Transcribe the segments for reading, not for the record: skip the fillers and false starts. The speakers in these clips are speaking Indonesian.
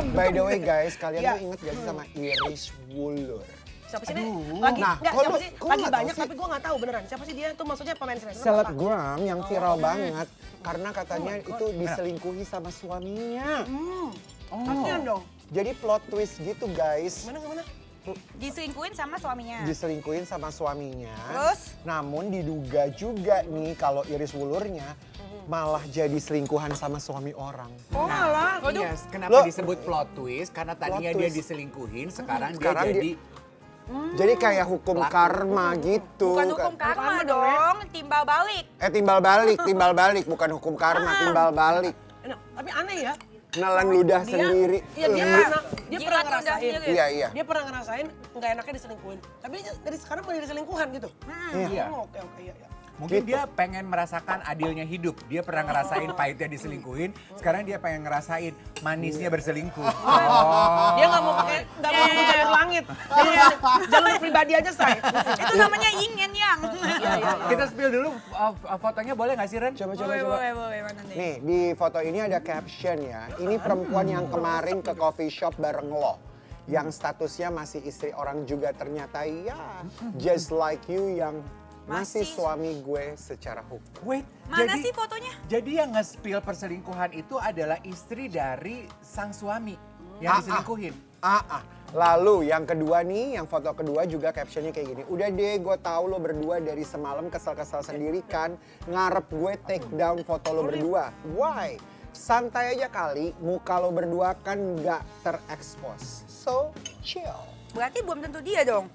By the way guys, kalian tuh inget gak sih sama Iris Wulur? Siapa sih dia? Siapa sih? Lagi banyak tapi gue nggak tahu beneran. Siapa sih dia? Itu maksudnya pemain sinetron. Selebgram yang viral banget karena katanya itu diselingkuhi sama suaminya. Kasian dong. Jadi plot twist gitu guys. Gimana? Diselingkuhin sama suaminya. Diselingkuhin sama suaminya. Terus? Namun diduga juga nih kalau Iris Wulurnya malah jadi selingkuhan sama suami orang. Oh malah? Yes, kenapa disebut plot twist? Karena tadinya dia twist. diselingkuhin, sekarang dia Sekarang jadi... Jadi kayak hukum karma gitu. Bukan hukum karma dong, timbal balik. Timbal balik, bukan hukum karma, timbal balik. Tapi aneh ya. Kenalan ludah sendiri. Iya dia pernah ngerasain. Iya. Dia pernah ngerasain nggak enaknya diselingkuhin. Tapi dari sekarang punya diselingkuhan gitu. Iya. Oke, iya. Mungkin dia pengen merasakan adilnya hidup. Dia pernah ngerasain pahitnya diselingkuhin, sekarang dia pengen ngerasain manisnya berselingkuh. Dia nggak mau pakai jalur langit. Jalur pribadi aja say. Itu namanya yin and yang. Kita spill dulu fotonya, boleh nggak sih Ren? Coba. Boleh, mana nih? Nih, di foto ini ada caption ya. Ini perempuan yang kemarin ke coffee shop bareng lo. Yang statusnya masih istri orang juga ternyata ya. Just like you yang masih suami gue secara hukum. Wait, Mana sih fotonya? Jadi yang nge-spill perselingkuhan itu adalah istri dari sang suami yang diselingkuhin. Lalu yang kedua nih, yang foto kedua juga captionnya kayak gini. Udah deh, gue tahu lo berdua dari semalam kesel-kesel sendiri kan. Ngarep gue take down foto lo berdua. Why? Santai aja kali, muka lo berdua kan nggak terekspos. So, chill. Berarti belum tentu dia dong.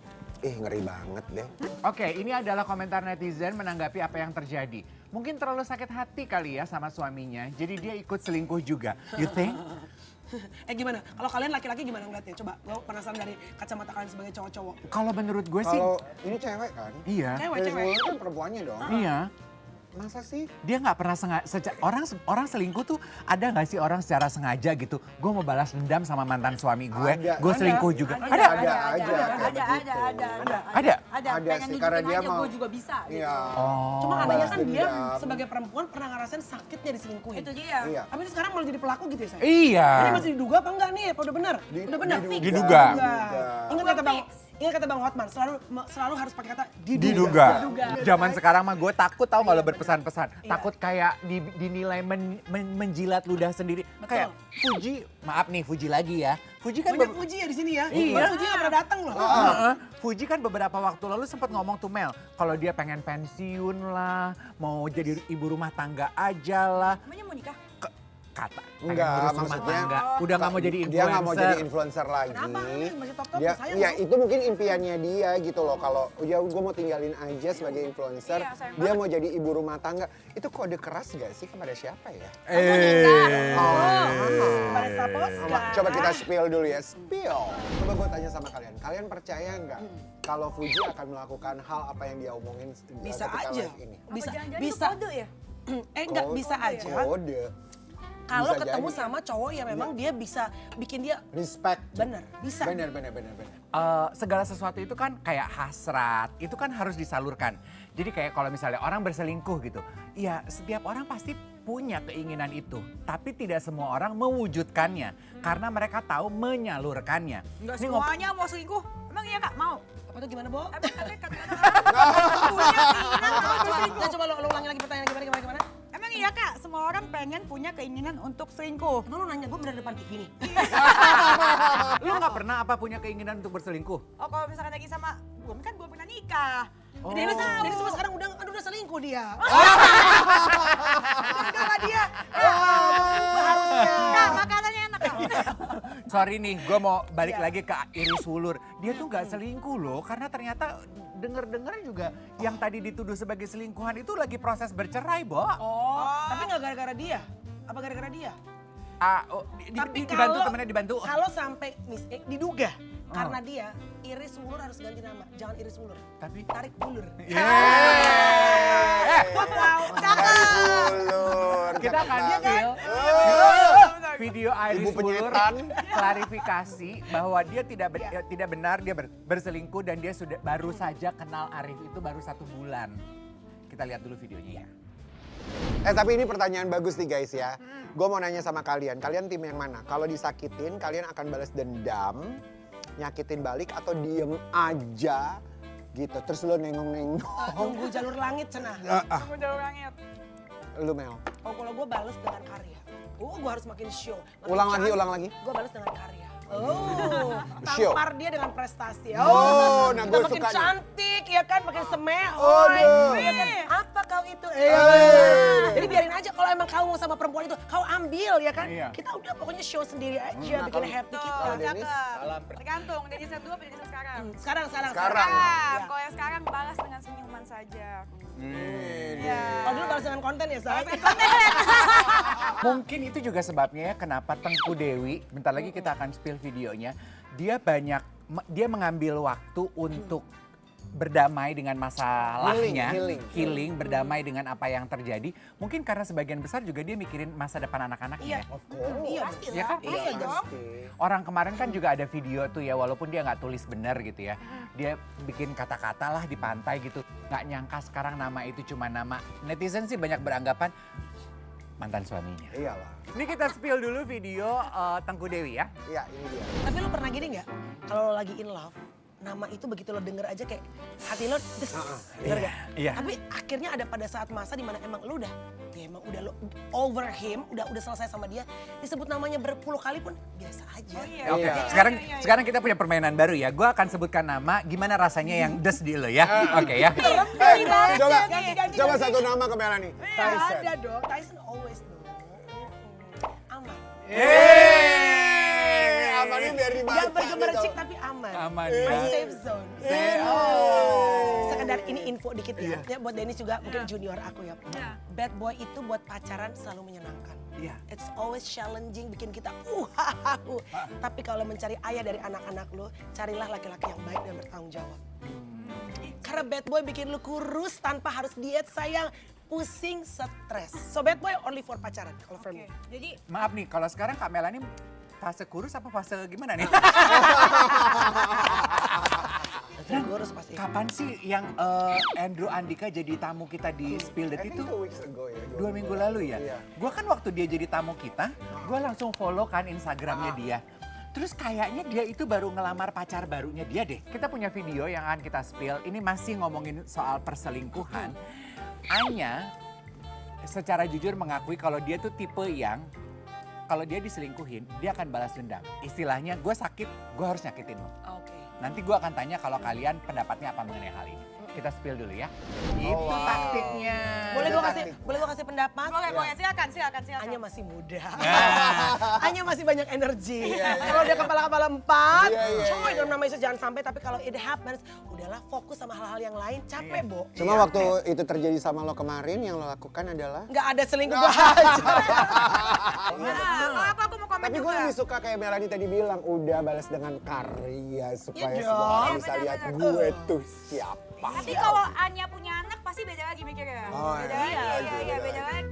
Ngeri banget deh. Oke, ini adalah komentar netizen menanggapi apa yang terjadi. Mungkin terlalu sakit hati kali ya sama suaminya, jadi dia ikut selingkuh juga. You think? Gimana? Kalau kalian laki-laki gimana ngeliatnya? Coba, gue penasaran dari kacamata kalian sebagai cowok-cowok. Kalau menurut gue sih, Kalau ini cewek kan? iya. Cewek. Kan perempuannya dong. Iya. Masa sih? Dia nggak pernah sengaja, orang selingkuh tuh ada nggak sih orang secara sengaja gitu, gue mau balas dendam sama mantan suami gue, gue selingkuh juga. Ada. Ada. Pengen sih, karena nunjukin dia aja mau. gue juga bisa. Iya. Cuma anehnya kan Balas dia dendam. sebagai perempuan pernah ngerasain sakitnya diselingkuhin. Itu dia. Iya. Tapi sekarang malah jadi pelaku gitu ya saya? Iya. Ini masih diduga apa enggak nih? Apa udah benar? Udah benar. Diduga. Ingat kata Bang Hotman, selalu harus pakai kata Diduga. Zaman sekarang mah gue takut tau nggak lo berpesan-pesan. Iya. Takut kayak dinilai menjilat ludah sendiri. Kayak Fuji, maaf nih Fuji lagi ya. Fuji kan banyak Fuji ya di sini ya. Iya. Fuji nggak pernah datang loh. Fuji kan beberapa waktu lalu sempat ngomong tuh Mel, kalau dia pengen pensiun lah, mau jadi ibu rumah tangga aja lah. Namanya mau nikah? Kata, Enggak, pengen ngurus rumah maksudnya tangga. Udah nggak mau jadi influencer. Dia nggak mau jadi influencer lagi. Kenapa? Masih top-top, Dia, sayang ya loh. itu mungkin impiannya dia gitu loh. Kalau ya gue mau tinggalin aja sebagai influencer, Iya, sayang dia mau jadi ibu rumah tangga. Itu kode keras gak sih kepada siapa ya? Vanessa Posca. Coba kita spill dulu ya, spill. Coba gue tanya sama kalian, kalian percaya nggak kalau Fuji akan melakukan hal apa yang dia omongin Bisa ketika aja. live ini? Jangan-jangan Bisa. itu kode ya? Enggak bisa aja. Kode. Kalau Bisa ketemu jadi. sama cowok yang memang dia bisa bikin dia Respect. bener, bisa. Bener. Segala sesuatu itu kan kayak hasrat, itu kan harus disalurkan. Jadi kayak kalau misalnya orang berselingkuh gitu, ya setiap orang pasti punya keinginan itu. Tapi tidak semua orang mewujudkannya, karena mereka tahu menyalurkannya. Enggak Ini semuanya mau selingkuh. Emang iya Kak, mau? Apa tuh gimana, Bo? Emang katanya kata-kata punya keinginan mau selingkuh. Coba lo ulangi lagi pertanyaan gimana? Emang iya Kak, semua orang pengen punya keinginan untuk selingkuh. Emang lo nanya gue bener depan TV nih? Lu nggak pernah apa punya keinginan untuk berselingkuh? Oh kalau misalkan lagi sama, belum kan belum pernah nikah. Dennis semua sekarang udah selingkuh dia. Udah lah dia. Kak, makanannya enak Kak. Sorry nih, gue mau balik lagi ke Iris Wulur. Dia tuh nggak selingkuh loh, karena ternyata denger-dengar juga yang tadi dituduh sebagai selingkuhan itu lagi proses bercerai, Bo. Tapi nggak gara-gara dia? Apa gara-gara dia? Dibantu temennya, dibantu. Kalau sampai diduga karena dia, Iris Wulur harus ganti nama. Jangan Iris Wulur. Tapi Tarik Wulur. kita akan spill video Iris Wulur klarifikasi bahwa dia tidak benar, dia berselingkuh dan dia sudah baru saja kenal Arif itu baru 1 bulan. Kita lihat dulu videonya ya. Tapi ini pertanyaan bagus nih guys ya. Gue mau nanya sama kalian tim yang mana? Kalau disakitin, kalian akan balas dendam, nyakitin balik atau diem aja gitu. Terus lo nengong-nengong. Tunggu jalur langit cenah. Tunggu jauh langit. Lu Mel. Oh, kalau gue balas dengan karya. Gue harus makin show. Ulang lagi. Gue balas dengan karya. Oh, Show. tampar dia dengan prestasi. Oh, nah gue makin suka nih. cantik ya kan, makin semehoy. Aduh. Ya kan? Apa kau itu? Jadi biarin aja kalau emang kau mau sama perempuan itu, kau ambil ya kan. Iya. Kita udah pokoknya show sendiri aja, Nah, bikin kalau- happy kita. kalau Dennis? Cakep. Tergantung, Dennis yang dulu apa Dennis yang sekarang? Sekarang. Sekarang. Sekarang, Ya. kalau yang sekarang balas dengan senyuman saja. Kalau dulu balas dengan konten ya, Say. Mungkin itu juga sebabnya ya kenapa Tengku Dewi, bentar lagi kita akan spill videonya, dia mengambil waktu untuk berdamai dengan masalahnya, Healing. berdamai dengan apa yang terjadi. Mungkin karena sebagian besar juga dia mikirin masa depan anak-anaknya. Iya. Iya, Ya kan? Iya dong. Orang kemarin kan juga ada video tuh ya, walaupun dia nggak tulis benar gitu ya. Dia bikin kata-kata lah di pantai gitu. Nggak nyangka sekarang nama itu cuma nama. Netizen sih banyak beranggapan mantan suaminya. Iyalah. Ini kita spill dulu video Tengku Dewi ya. Iya, ini dia. Tapi lo pernah gini nggak? Kalau lo lagi in love, nama itu begitu lo denger aja kayak hati lo des, bener gak? Iya. Tapi akhirnya ada pada saat masa dimana emang lo udah, ya emang udah lo over him, udah selesai sama dia, disebut namanya berpuluh kali pun biasa aja. Oh iya. Oke, Iya. sekarang kita punya permainan baru ya. Gue akan sebutkan nama, gimana rasanya yang des di lo ya. Oke ya. Coba satu nama ke Melanie. Tyson. Ada dong, Tyson always dong. Aman. Amannya biar dibaca Gak bergemercik gitu. tapi aman. Aman, My ya. safe zone. Sekedar ini info dikit ya. Ya buat Dennis juga mungkin junior aku ya. Iya. Bad boy itu buat pacaran selalu menyenangkan. Iya. It's always challenging, bikin kita Tapi kalau mencari ayah dari anak-anak lo, carilah laki-laki yang baik dan bertanggung jawab. Karena bad boy bikin lu kurus tanpa harus diet sayang. Pusing, stres. So bad boy only for pacaran kalau for me. Jadi Maaf nih, kalau sekarang Kak Melani fase kurus apa fase gimana nih? Kurus pasti. Kapan sih yang Andrew Andika jadi tamu kita di Spill That I think itu? 2 weeks ago ya. 2 minggu lalu ya? Iya. Gue kan waktu dia jadi tamu kita, gue langsung follow kan Instagramnya dia. Terus kayaknya dia itu baru ngelamar pacar barunya dia deh. Kita punya video yang akan kita spill, ini masih ngomongin soal perselingkuhan. Anya secara jujur mengakui kalau dia tuh tipe yang kalau dia diselingkuhin, dia akan balas dendam. Istilahnya gue sakit, gue harus nyakitin lo. Oke. Nanti gue akan tanya kalau kalian pendapatnya apa mengenai hal ini. Kita spill dulu ya. Itu wow. taktiknya. Boleh gue kasih pendapat? boleh silakan. Anya masih muda. Ah. Anya masih banyak energi. Kalau dia kepala-kepala 4, Iya. coy dalam nama Yesus jangan sampai. Tapi kalau it happens, udahlah fokus sama hal-hal yang lain. Capek, Bo. Cuma waktu itu terjadi sama lo kemarin, yang lo lakukan adalah? Nggak ada selingkuh gue aja. Nah, kalau aku mau komen Tapi gue juga. lebih suka kayak Melanie tadi bilang, udah balas dengan karya supaya Iya semua orang dong. bisa lihat Benar-benar. gue tuh siapa. Tapi kalau Anya punya anak pasti beda lagi mikirnya. Oh, Beda iya. lagi, iya, beda lagi.